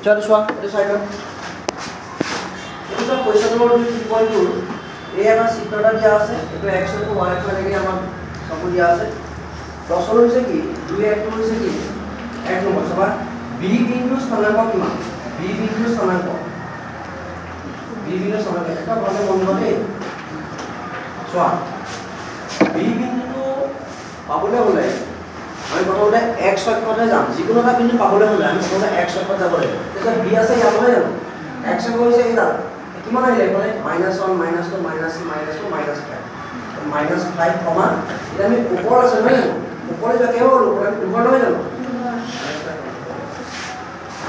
চলো চোৱা এইটো চাই লওঁ এইটো সব কোৱেশ্চন নম্বৰ 2.2 এই আমাৰ চিত্ৰ এটা দিয়া আছে এইটো x আৰু y ৰ এনেকৈ আমাৰ সব দিয়া আছে প্ৰশ্ন হৈছে কি 2 হৈছে কি 1 নম্বৰ চাবা b বিন্দুৰ স্থানাংক কিমান b বিন্দুৰ স্থানাংক এটা ভাবে মন কৰে চোৱা b বিন্দুটো পাবলৈ হলে আমি প্ৰথমতে x অক্ষতে যাম যিকোনো এটা বিন্দু পাবলৈ হলে আমি প্ৰথমতে x অক্ষত যাব লাগিব তেতিয়া b আছে ইয়াত নহয় জানো x অক্ষ হৈছে এইটা কিমান আহিলে মানে -1 -2 -3 -4 -5 কমা এটা আমি ওপৰ আছে নহয় জানো ওপৰে যা কেও ওপৰ নহয় জানো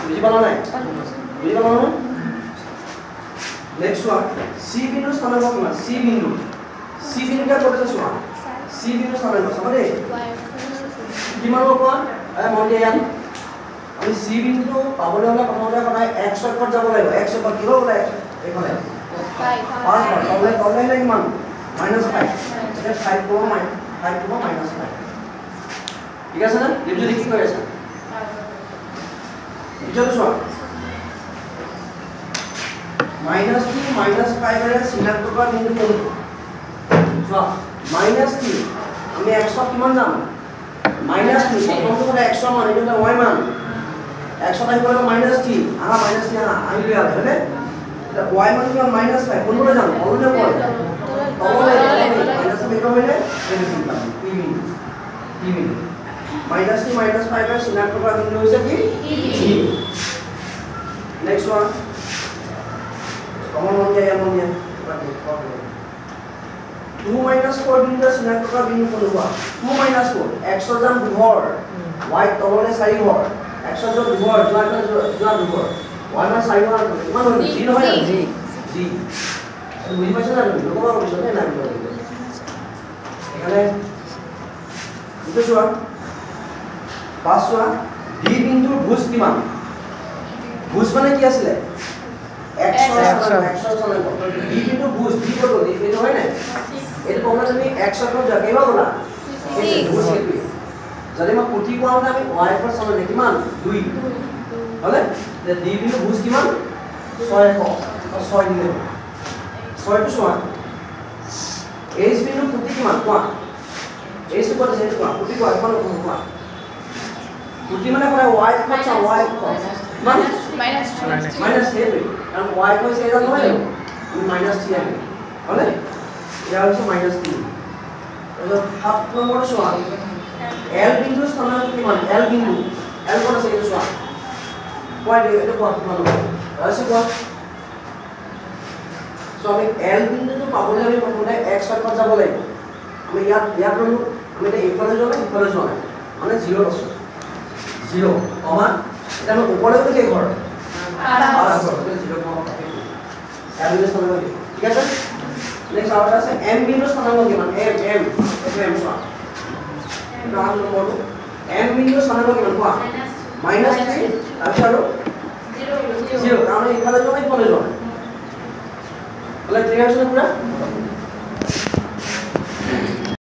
বুজি পালা নাই নেক্সট ওয়ান c বিন্দু স্থানাঙ্ক কিমান c বিন্দুটা কত আছে চোৱা c বিন্দু স্থানাঙ্ক চাবা দেই কিমান হ'ব মন দিয়া ইয়াত আমি c বিন্দু পাবলৈ হলে প্ৰথমতে সদায় x অক্ষত যাব লাগিব x অক্ষত কি হ'ব এইফালে 5 তলে কিমান -5 এটা 5 * -5 ঠিক আছে না এইটো যদি কি কৰি আছে ইজটো চোৱা -2 -5 এৰ ঋণাত্মক বিন্দু কোনটো চোৱা -3 আমি x কিমান যাম -3 প্ৰথমটো মানে x মান এইটো y মান x আহিব লাগিব -3 আহা -3 আহা আমি লৈ আহা হলে এটা y মান কিমান -5 কোনটো যাম অলনে পৰে তললে -3 মেটো হলে এই বিন্দু -3 -5 এর ঋণাত্মক বিন্দু হৈছে কি নেক্সট ওয়ান কমন মন যায় 2 - 4 বিন্দু ঋণাত্মক বিন্দু কোনটো 2 - 4 x ৰ যাম 2 হৰ y তললে 4 হৰ x ৰ যাম 2 হৰ যোৱা 2 হৰ y মান 4 হৰ কিমান হ'ব g নহয় জানো g বুজি পাইছা না তুমি লোকৰ কৈছো নে নাই এখানে এইটো চোৱা পাঁচ চোৱা d বিন্দুৰ ভুজ কিমান ভুজ মানে কি আছিলে x d বিন্দু ভুজ d কত এইটো হয় না এইটো কমলা তুমি x অক্ষত জাগেবা বলা এই ভুজ কি যদি মই পুঠি কোৱাও আমি y પર সমান কিমান 2 হলে যে d বিন্দু ভুজ কিমান 6 দিলে 6 টো চোৱা h বিন্দু পুঠি কিমান কোৱা h টো কত আছে কোৱা পুঠি কোৱা কিমান কোৱা পুঠি মানে হয় y অক্ষ y অক্ষ -3 কারণ y কইছে এটা নহয় আমি -3 আনি হলে এটা হচ্ছে -3 এলো 7 নম্বর সোয়া l বিন্দু স্থানাঙ্ক কিমান l বিন্দু l কোন আছে এটা সোয়া কয় দে এটা কত কিমান আছে কত সো আমি l বিন্দুটো পাবলৈ আমি প্ৰথমতে x অক্ষত যাব লাগিব আমি ইয়াত ৰলো আমি এটা ইফালে যোৱা মানে 0 আছে 0 কমা এটা আমি ওপৰলৈ গৈ ঘৰ ঠিক আছে নেক্সট আউট আছে m বিন্দু স্থানাঙ্ক কিমান m m সোয়া নাম নম্বৰটো m বিন্দু স্থানাঙ্ক কিমান কোৱা -3 তাৰপিছত আৰু 0 কাৰণ ইফালে যোৱা হলে ক্লিয়াৰ আছে পুৰা